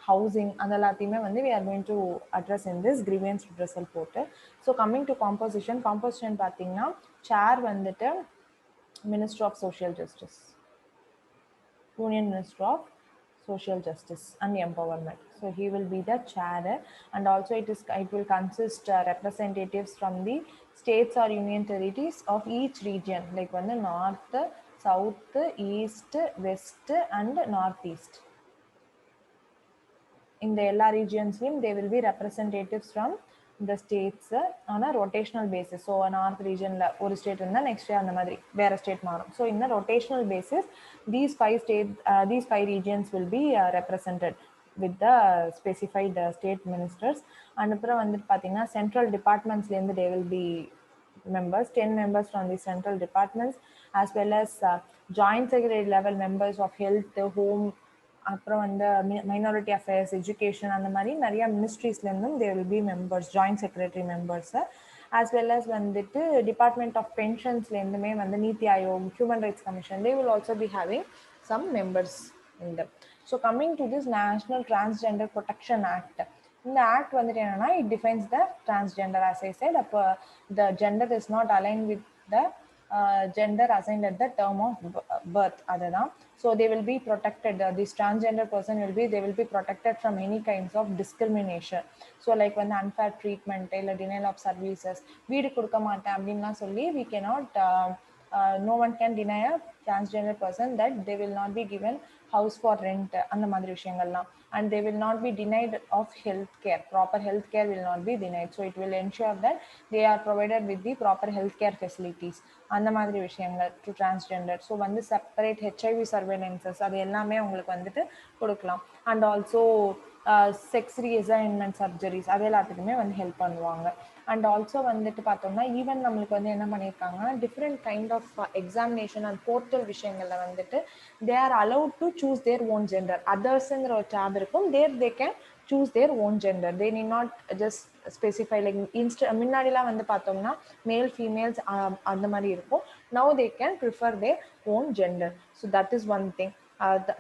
housing, அந்த எல்லாத்தையுமே வந்து we are going to address in this grievance redressal portal. So coming to composition பார்த்தீங்கன்னா chair வந்துட்டு Minister of Social Justice, Union Minister of Social Justice and Empowerment. So he will be the chair, and also it will consist representatives from the states or union territories of each region, like one the north, south, east, west and northeast. In the எல்லா regionsலையும் they will be representatives from the states on a rotational basis. So north regionல ஒரு state இருந்தால் next அந்த மாதிரி வேற state மாறும். So இந்த rotational basis these five regions will be represented with the specified state ministers. And அப்புறம் வந்துட்டு பார்த்தீங்கன்னா central டிபார்ட்மெண்ட்ஸ்லேருந்து they will be members, 10 members from the central departments, as well as joint secretary level members of health, home, அப்புறம் வந்து minority affairs, education, அந்த மாதிரி நிறைய மினிஸ்ட்ரிஸ்லேருந்தும் they will be members, joint secretary members. As well as வந்துட்டு department of பென்ஷன்ஸ்லேருந்துமே வந்து NITI Aayog, human rights commission, they will also be having some members in them. So coming to this national transgender protection act, இந்த act வந்துட்டு என்னன்னா it defines the transgender. As I said, அப்போ the gender is not align with the gender assigned at the term of birth, adana. So they will be protected, this transgender person they will be protected from any kinds of discrimination. So like when unfair treatment illa denial of services, veedu kudukka maata appadina solli we cannot no one can deny a transgender person that they will not be given house for rent and the madri vishayangallam, and they will not be denied of health care, proper health care will not be denied. So it will ensure that they are provided with the proper health care facilities அந்த மாதிரி விஷயங்கள் to transgender. So வந்து separate HIV சர்வேலன்சஸ் அது எல்லாமே உங்களுக்கு வந்துட்டு கொடுக்கலாம். And also sex reassignment surgeries அது எல்லாத்துக்குமே வந்து ஹெல்ப் பண்ணுவாங்க. அண்ட் ஆல்சோ வந்துட்டு பார்த்தோம்னா ஈவன் நம்மளுக்கு வந்து என்ன பண்ணியிருக்காங்கன்னா different kind of examination and portal விஷயங்களில் வந்துட்டு they are allowed to choose their own gender. அதர்ஸுங்கிற ஒரு டேப் இருக்கும், they can choose their own gender. They need not just specify like முன்னாடிலாம் வந்து பார்த்தோம்னா மேல் ஃபீமேல்ஸ் அந்த மாதிரி இருக்கும். Now they can prefer their own gender. So that is one thing.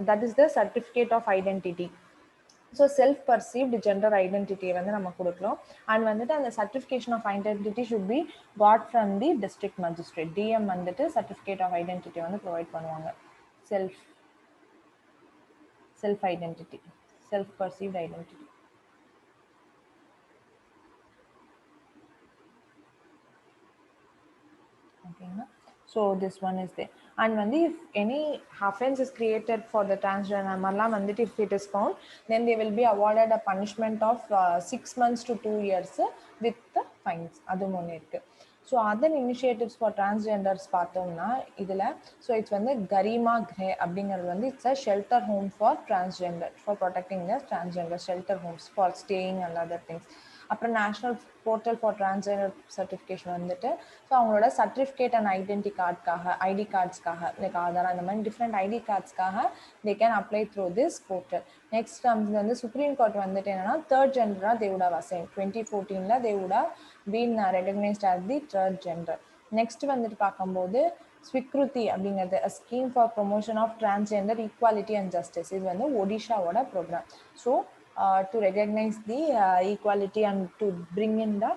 That is the certificate of identity. So self perceived gender ஐடென்டிட்டியை வந்து நம்ம கொடுக்கலாம். அண்ட் வந்துட்டு அந்த certification of identity should be got from the district magistrate. DM வந்துட்டு certificate of identity வந்து provide பண்ணுவாங்க. Self identity, self perceived identity. ஓகேங்களா? So this one is there. And when if any offense is created for the transgender மாதிரிலாம் வந்துட்டு if it is found, then they will be awarded a punishment of 6 months to 2 years with the fines. அது ஒன்று இருக்கு. So other initiatives for transgenders பார்த்தோம்னா இதில் so it's வந்து கரிமா கிரே அப்படிங்கிறது வந்து it's a shelter home for transgender, for protecting the transgender, shelter homes for staying and other things. அப்புறம் national portal for transgender certification வந்துட்டு ஸோ அவங்களோட சர்டிஃபிகேட் அண்ட் ஐடென்டி கார்டுக்காக ID கார்ட்ஸ்க்காக லைக் ஆதார் அந்த மாதிரி டிஃப்ரெண்ட் ஐடி கார்ட்ஸ்க்காக they can apply through this portal. Next வந்து Supreme Court வந்துட்டு என்னன்னா third ஜெண்டரா they would have assign 2014 they would have been recognised as the third gender. Next வந்துட்டு பார்க்கும்போது ஸ்விக்ருதி அப்படிங்கிறது scheme for promotion of transgender equality and justice. இது வந்து ஒடிஷாவோட programme. So to recognise the equality and to bring in the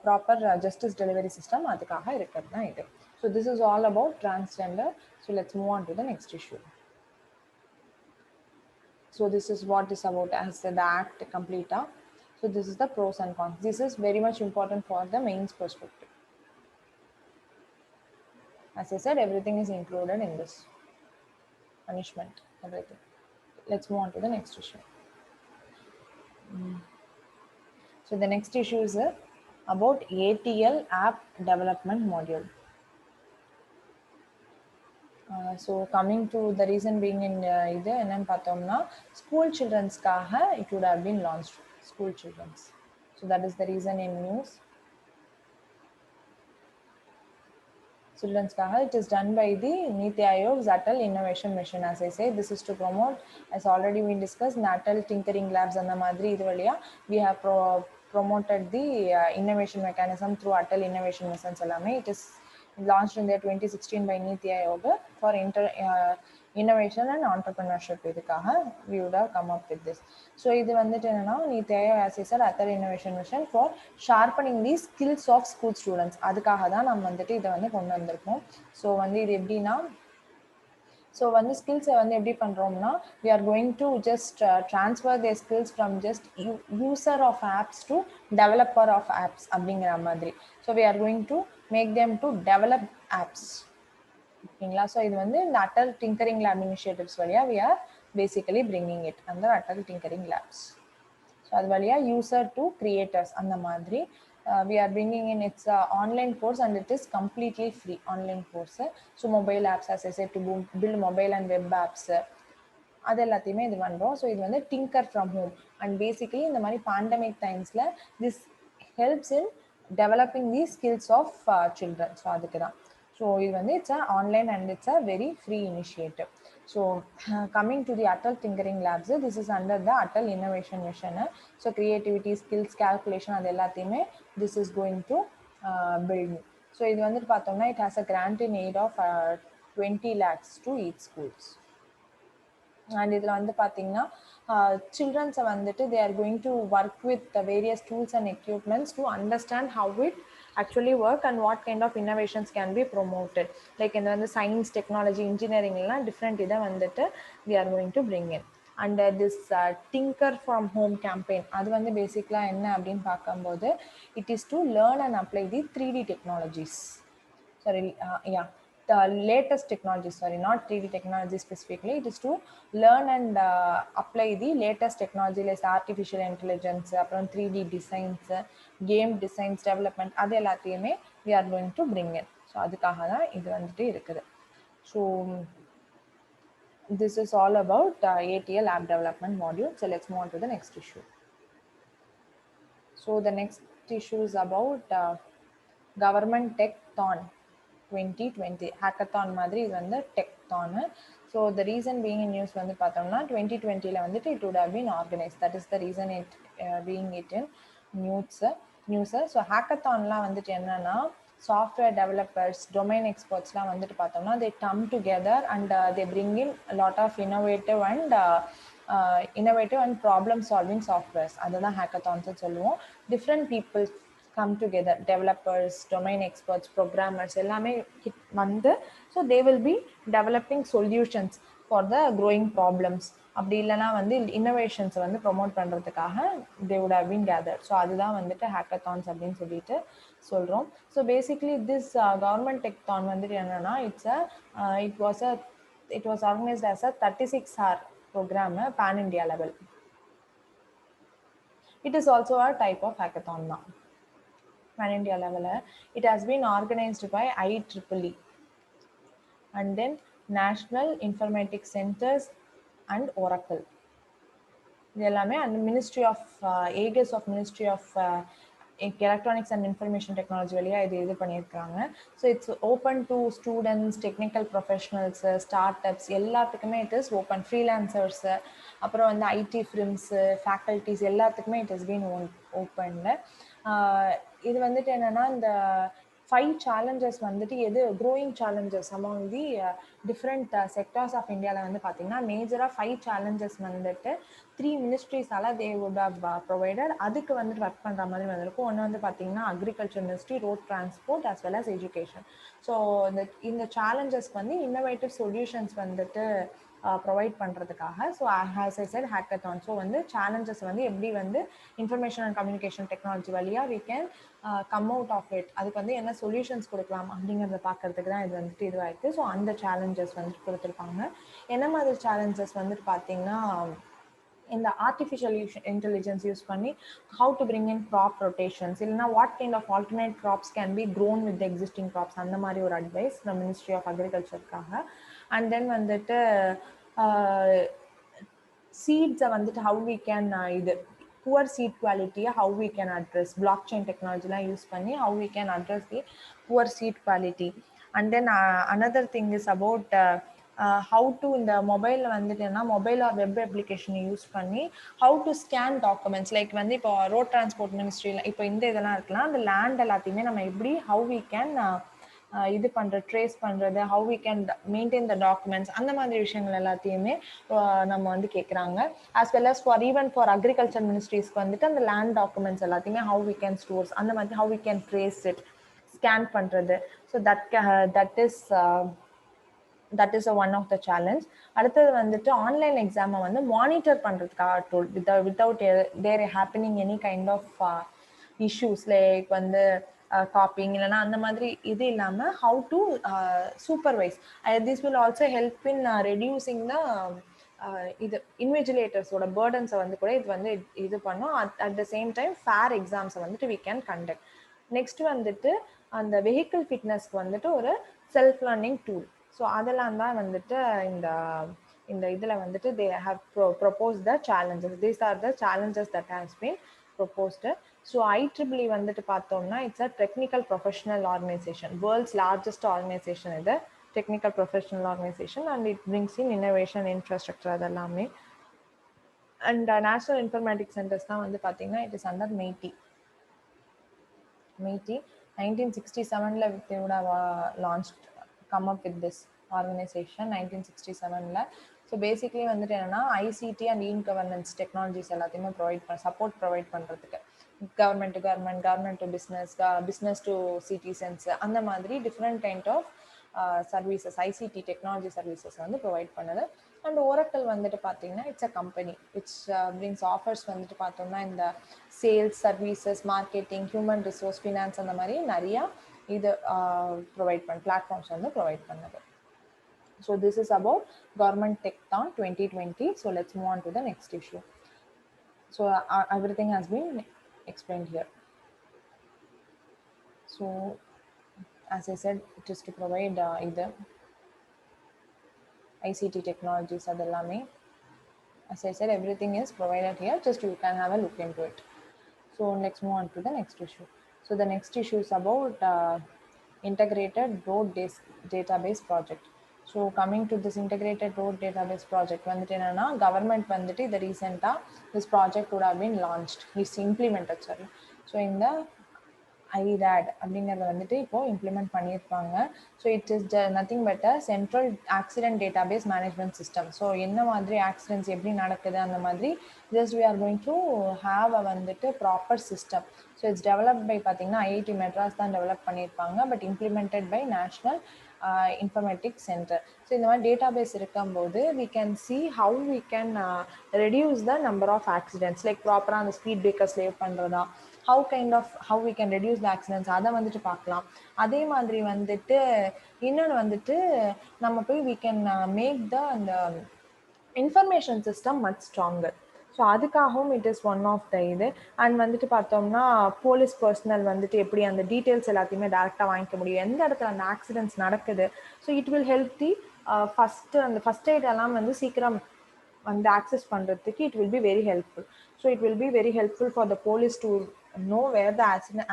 proper justice delivery system அதுக்காக இருக்கிறது தான் இது. So this is all about transgender. So let's move on to the next issue. So this is what is about as the act complete. So this is the pros and cons. This is very much important for the mains perspective. As I said, everything is included in this. Punishment, everything. Let's move on to the next issue. So the next issue is about ATL app development module. So coming to the reason being in இது என்னன்னு பார்த்தோம்னா school childrenஸ்க்காக it would have been launched. School children's. So that is the reason in news. Children's it is done by the Niti Aayog's Atal Innovation Mission. As I say, this is to promote, as already we discussed, Natal Tinkering Labs and the Madri Idvaliya. We have promoted the innovation mechanism through Atal Innovation Mission Salame. It is launched in the 2016 by Niti Aayog for innovation and entrepreneurship. We would have come up with this. So this is Niti Aayog, as I said, Atal Innovation Mission for sharpening the skills of school students. அதுக்காக தான் நம்ம வந்துட்டு இதை வந்து கொண்டு வந்திருக்கோம். So வந்து இது எப்படின்னா ஸோ வந்து ஸ்கில்ஸை வந்து எப்படி பண்ணுறோம்னா we are going to just transfer their skills from just user of apps to developer of apps அப்படிங்கிற மாதிரி. So we are going to make them to develop apps. ஓகேங்களா? ஸோ இது வந்து இந்த அட்டல் டிங்கரிங் லேப் இனிஷியேட்டிவ்ஸ் வழியாக we are basically bringing it under Atal tinkering labs. So அது வழியாக user to creators அந்த மாதிரி we are bringing in its online course and it is completely free online course. So mobile apps, as I said, to build mobile and web apps அது எல்லாத்தையுமே இது பண்ணுறோம். So இது வந்து tinker from home and basically இந்த மாதிரி pandemic டைம்ஸில் this helps in developing the skills of children. So அதுக்கு தான். ஸோ இது வந்து it's a online and it's a very free initiative. So coming to the Atal Tinkering Labs, this is under the Atal Innovation Mission. So creativity, skills, calculation அது எல்லாத்தையுமே this is going to build. So இது வந்து பார்த்தோம்னா it has a grant in aid of 20 lakhs to each schools. And இதில் வந்து பார்த்தீங்கன்னா சில்ட்ரன்ஸை வந்துட்டு they are going to work with the various tools and equipments to understand how it actually work and what kind of innovations can be promoted. Like இந்த வந்து science, technology, engineering எல்லாம் different இதை வந்துட்டு we are going to bring in. And this Tinker from Home campaign, அது வந்து பேசிக்கலாக என்ன அப்படின்னு பார்க்கும்போது it is to learn and apply the 3D technologies. Sorry, yeah. The latest technology, sorry, not 3D technology specifically, it is to learn and apply the latest technology like artificial intelligence, 3D designs, game designs, development, அது எல்லாத்தையுமே we are going to bring in. So அதுக்காக தான் இது வந்துட்டு இருக்குது. So this is all about ATL app development module. So let's move on to the next issue. So the next issue is about government tech-thon 2020 hackathon மாதிரி இது வந்து tech-thon. So the reason being in news வந்து பார்த்தோம்னா 2020ல வந்துட்டு it would have been organized. That is the reason it being it in news. So hackathonலாம் வந்துட்டு என்னன்னா software developers, domain expertsலாம் வந்துட்டு பார்த்தோம்னா they come together and they bring in a lot of innovative and problem solving softwares. அதுதான் hackathons சொல்லுவோம். Different people come together, developers, domain experts, programmers எல்லாமே வந்து so they will be developing solutions for the growing problems. அப்படி இல்லைனா வந்து innovations வந்து promote பண்ணுறதுக்காக they would have been gathered. So அதுதான் வந்துட்டு hackathons அப்படின்னு சொல்லிட்டு சொல்கிறோம். So basically this government tech-thon வந்துட்டு என்னன்னா it was organized as a 36-hour program pan India level. It is also a type of hackathon now. Pan India level. It has been organized by IEEE and then National Informatics Centers and Oracle. இது எல்லாமே அந்த ministry of ஏகஸ் of ministry of electronics and information technology வழியாக இது பண்ணியிருக்காங்க. So it's open to students, technical professionals, startups எல்லாத்துக்குமே it is open. Freelancers, அப்புறம் வந்து ஐடி ஃபிலிம்ஸு, ஃபேக்கல்ட்டிஸ் எல்லாத்துக்குமே இட் இஸ் பீன் ஓப்பன்டு. இது வந்துட்டு என்னென்னா இந்த 5 challenges வந்துட்டு எது growing challenges among the different sectors of இந்தியாவில் வந்து பார்த்தீங்கன்னா மேஜராக 5 challenges வந்துட்டு 3 மினிஸ்ட்ரிஸால் தே வுட் ஹவ் ப்ரொவைடட். அதுக்கு வந்துட்டு ஒர்க் பண்ணுற மாதிரி வந்திருக்கும். ஒன்று வந்து பார்த்தீங்கன்னா agriculture ministry, road transport as well as education. So இந்த சேலஞ்சஸ்க்கு வந்து இன்னோவேட்டிவ் சொல்யூஷன்ஸ் வந்துட்டு ப்ரொவைட் பண்ணுறதுக்காக. So as I said hackathon. So வந்து சேலஞ்சஸ் வந்து எப்படி வந்து இன்ஃபர்மேஷன் அண்ட் கம்யூனிகேஷன் டெக்னாலஜி வழியாக we can come out of it, அதுக்கு வந்து என்ன சொல்யூஷன்ஸ் கொடுக்கலாம் அப்படிங்கிறத பார்க்கறதுக்கு தான் இது வந்துட்டு இதுவாக இருக்குது. ஸோ அந்த சேலஞ்சஸ் வந்துட்டு கொடுத்துருக்காங்க. என்ன மாதிரி சேலஞ்சஸ் வந்துட்டு பார்த்தீங்கன்னா இந்த ஆர்டிஃபிஷியல் இன்டெலிஜென்ஸ் யூஸ் பண்ணி how to bring in crop rotations, இல்லைனா what kind of alternate crops can be grown with existing crops, அந்த மாதிரி ஒரு அட்வைஸ் நம்ம மினிஸ்ட்ரி ஆஃப் அக்ரிகல்ச்சருக்காக. அண்ட் தென் வந்துட்டு சீட்ஸை வந்துட்டு ஹவு வி கேன் இது புவர் சீட் குவாலிட்டியை how we can address, blockchain டெக்னாலஜிலாம் யூஸ் பண்ணி how we can address the poor seed quality. And then another thing is about how to இந்த மொபைலில் வந்துட்டுன்னா மொபைல் ஆர் வெப் அப்ளிகேஷனை use பண்ணி how to scan documents. Like வந்து இப்போ road transport மினிஸ்ட்ரியில் இப்போ இந்த இதெல்லாம் இருக்கலாம், அந்த லேண்ட் எல்லாத்தையுமே நம்ம எப்படி ஹவு வி கேன் இது பண்ணுறது, ட்ரேஸ் பண்ணுறது, how we can maintain the documents, அந்த மாதிரி விஷயங்கள் எல்லாத்தையுமே நம்ம வந்து கேட்குறாங்க. As well as for even for agriculture மினிஸ்ட்ரிஸ்க்கு வந்துட்டு அந்த லேண்ட் டாக்குமெண்ட்ஸ் எல்லாத்தையுமே ஹவு வி கேன் ஸ்டோர்ஸ், அந்த மாதிரி how we can trace it, scan பண்ணுறது. So that is one of the challenge. அடுத்தது வந்துட்டு ஆன்லைன் எக்ஸாமை வந்து மானிட்டர் பண்ணுறதுக்காக tool without there happening any kind of issues like வந்து காப்பிங் இல்லைனா அந்த மாதிரி இது இல்லாமல் how to supervise. This will also help in reducing the இது இன்விஜிலேட்டர்ஸோட பேர்டன்ஸை வந்து கூட இது வந்து இது பண்ணும். At the same time fair எக்ஸாம்ஸை வந்துட்டு வி கேன் கண்டக்ட். நெக்ஸ்ட் வந்துட்டு அந்த வெஹிக்கிள் ஃபிட்னஸ்க்கு வந்துட்டு ஒரு செல்ஃப் லேர்னிங் டூல். ஸோ அதெல்லாம் தான் வந்துட்டு இந்த இதில் வந்துட்டு they have propose the challenges. These are the challenges that has been proposed. So IEEE வந்துட்டு பார்த்தோம்னா it's a technical professional organisation, world's largest organisation இது, technical professional organisation. And it brings in innovation, infrastructure அதெல்லாமே. And national informatics centres தான் வந்து பார்த்தீங்கன்னா it is under MEITI. 1967 they would have launched, come up with this organization 1967. So basically வந்துட்டு என்னென்னா ICT and e governance technologies எல்லாத்தையுமே support provide பண்ணுறதுக்கு government to government to business to citizens, அந்த மாதிரி different kind of services ICT technology services வந்து provide பண்ணுது. And Oracle வந்துட்டு பார்த்தீங்கன்னா it's a company which brings offers வந்துட்டு பார்த்தோம்னா இந்த sales, services, marketing, human resource, finance, அந்த மாதிரி நிறையா இது ப்ரொவைட் பிளாட்ஃபார்ம்ஸ் வந்து ப்ரொவைட் பண்ணுது. So this is about government techthon 2020. So let's move on to the next issue. So everything has been explained here. So as I said, it is to provide either ICT technologies adellame. As I said, everything is provided here, just you can have a look into it. So let's move on to the next issue. So the next issue is about integrated road database project. So coming to this integrated road database project வந்துட்டு என்னன்னா government வந்துட்டு இது ரீசெண்டாக this project would have been launched, is implemented, sorry. So இந்த IRAD அப்படிங்கிறத வந்துட்டு இப்போது implement பண்ணியிருப்பாங்க. So it is nothing but a central accident database management system. So என்ன மாதிரி ஆக்சிடென்ட்ஸ் எப்படி நடக்குது அந்த மாதிரி just we are going to have a வந்துட்டு proper system. So it's developed by பார்த்தீங்கன்னா IIT மெட்ராஸ் தான் டெவலப் பண்ணியிருப்பாங்க, but implemented by national informatics centre. So இந்த மாதிரி டேட்டாபேஸ் இருக்கும்போது we can see how we can reduce the number of accidents, like ப்ராப்பராக அந்த speed breakers save பண்ணுறதா, how we can reduce the accidents, அதை வந்துட்டு பார்க்கலாம். அதே மாதிரி வந்துட்டு இன்னொன்று வந்துட்டு நம்ம போய் we can make the அந்த information system much stronger. So அதுக்காகவும் it is one of the இது. அண்ட் வந்துட்டு பார்த்தோம்னா போலீஸ் பர்சனல் வந்துட்டு எப்படி அந்த டீட்டெயில்ஸ் எல்லாத்தையுமே டேரெக்டாக வாங்கிக்க முடியும், எந்த இடத்துல அந்த ஆக்சிடென்ட்ஸ் நடக்குது. So it will help the first அந்த ஃபஸ்ட் எய்ட் எல்லாம் வந்து சீக்கிரம் and access பண்றதுக்கு it will be very helpful. So it will be very helpful for the police to know where the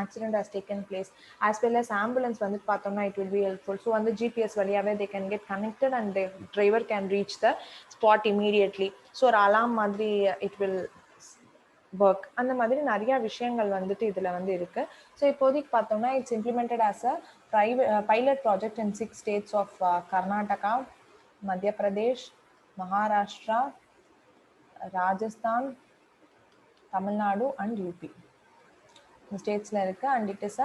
accident has taken place, as well as ambulance வந்து பார்த்தோம்னா it will be helpful. So அந்த GPS வழியாவே they can get connected and the driver can reach the spot immediately. So ஒரு alarm மாதிரி it will work. அந்த மாதிரி நிறைய விஷயங்கள் வந்துட்டு இதுல வந்து இருக்கு. ஸோ இப்போதைக்கு பார்த்தோம்னா it's implemented as a pilot project in 6 states of Karnataka, மத்திய Pradesh, Maharashtra, Rajasthan, Tamil Nadu and UP. இந்த ஸ்டேட்ஸில் இருக்குது. And it is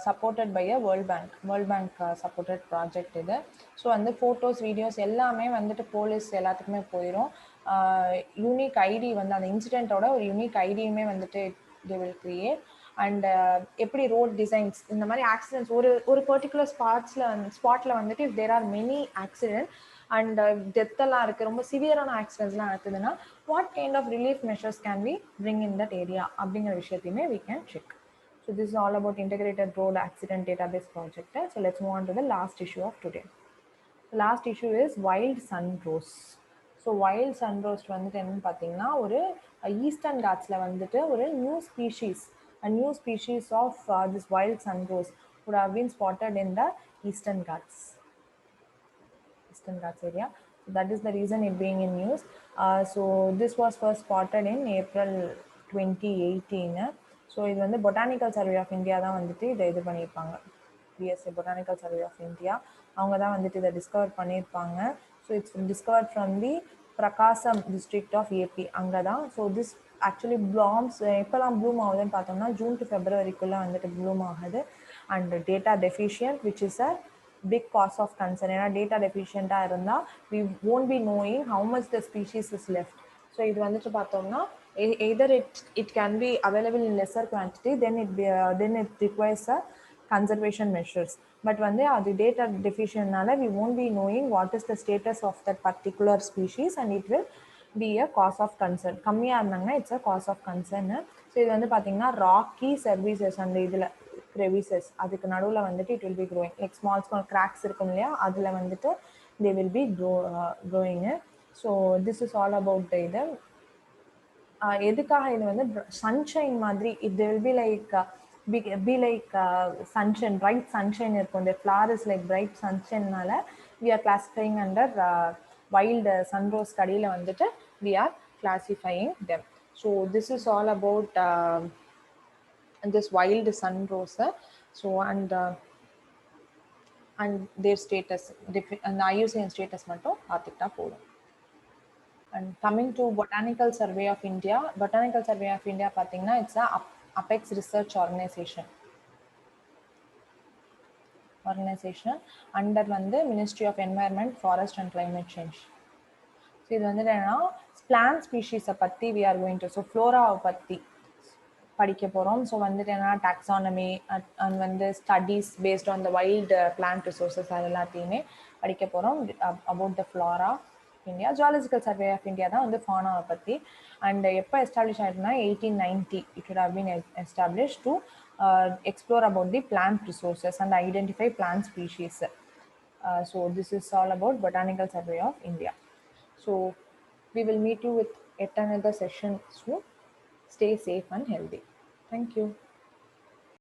supported by a World Bank supported project இது. ஸோ வந்து ஃபோட்டோஸ் வீடியோஸ் எல்லாமே வந்துட்டு போலீஸ் எல்லாத்துக்குமே போயிடும். யூனிக் ஐடி வந்து அந்த இன்சிடென்ட்டோட ஒரு யூனிக் ஐடியுமே வந்துட்டு தே வில் கிரியேட். அண்ட் எப்படி ரோட் டிசைன்ஸ் இந்த மாதிரி ஆக்சிடென்ட்ஸ் ஒரு பர்டிகுலர் ஸ்பாட்டில் வந்துட்டு if there are many accident and டெத்தெல்லாம் இருக்குது, ரொம்ப சிவியரான ஆக்சிடென்ட்ஸ்லாம் நடக்குதுன்னா what kind of relief measures can we bring in that area அப்படிங்கிற விஷயத்தையுமே we can check. So this is all about integrated road accident database project. So let's move on to the last issue of today. The last issue is wild sunrose. So wild sunrose வந்துட்டு என்னன்னு பார்த்தீங்கன்னா ஒரு eastern காட்ஸில் வந்துட்டு ஒரு new species of this wild sunrose would have been spotted in the Eastern Ghats area. So that is the reason it being in news. So this was first spotted in April 2018. So இது வந்து botanical Survey of India தான் வந்துட்டு இதை இது பண்ணியிருப்பாங்க. BSA Botanical Survey of India அவங்க தான் வந்துட்டு இதை டிஸ்கவர் பண்ணியிருப்பாங்க. So it's discovered from the Prakasam district of AB அங்கே தான். ஸோ திஸ் ஆக்சுவலி ப்ளாம்ஸ் எப்போல்லாம் ப்ளூம் ஆகுதுன்னு பார்த்தோம்னா ஜூன் டு ஃபெப்ரவரிக்குள்ளே வந்துட்டு ப்ளூம் ஆகுது. And data deficient which is a big cause of concern. ஏன்னா டேட்டா டெஃபிஷியண்ட்டாக இருந்தால் we won't be knowing how much the species is left. So இது வந்துட்டு பார்த்தோம்னா either it can be available in lesser quantity, then it requires a conservation measures. But வந்து அது data deficientனால we won't be knowing what is the status of that particular species and it will be a cause of concern. கம்மியாக இருந்தாங்கன்னா it's a cause of concern. So இது வந்து பார்த்தீங்கன்னா rakhi services அந்த இதில் crevices அதுக்கு நடுவில் வந்துட்டு it will be growing like small cracks இருக்கும் இல்லையா, அதில் வந்துட்டு they will be growing. So this is all about இது எதுக்காக இது வந்து சன்ஷைன் மாதிரி it will be like sunshine, bright sunshine இருக்கும். The flower is like bright sunshineனால we are classifying under wild sunrose கடியில் வந்துட்டு we are classifying them. So this is all about this wild sunrose. So and their status and IUCN status மட்டும் பார்த்துக்கிட்டா போதும். And coming to Botanical Survey of India, Botanical Survey of India பார்த்தீங்கன்னா it's a apex research organization under வந்து Ministry of Environment, Forest and Climate Change. So இது வந்து என்னன்னா plant ஸ்பீஷீஸை பற்றி we are going to, so ஃப்ளோராவை பற்றி படிக்க போகிறோம். ஸோ வந்துட்டு என்ன டாக்ஸானமி அண்ட் வந்து studies based on the wild plant resources அது எல்லாத்தையுமே படிக்க போகிறோம் about the flora India. Zoological survey of India தான் வந்து ஃபானாவை பற்றி. அண்ட் எப்போ எஸ்டாப்ளிஷ் ஆகிட்டுனா 1890 it would have been established to explore about the plant resources and identify plant species. So this is all about Botanical Survey of India. So we will meet you with yet another session soon. Stay safe and healthy. Thank you.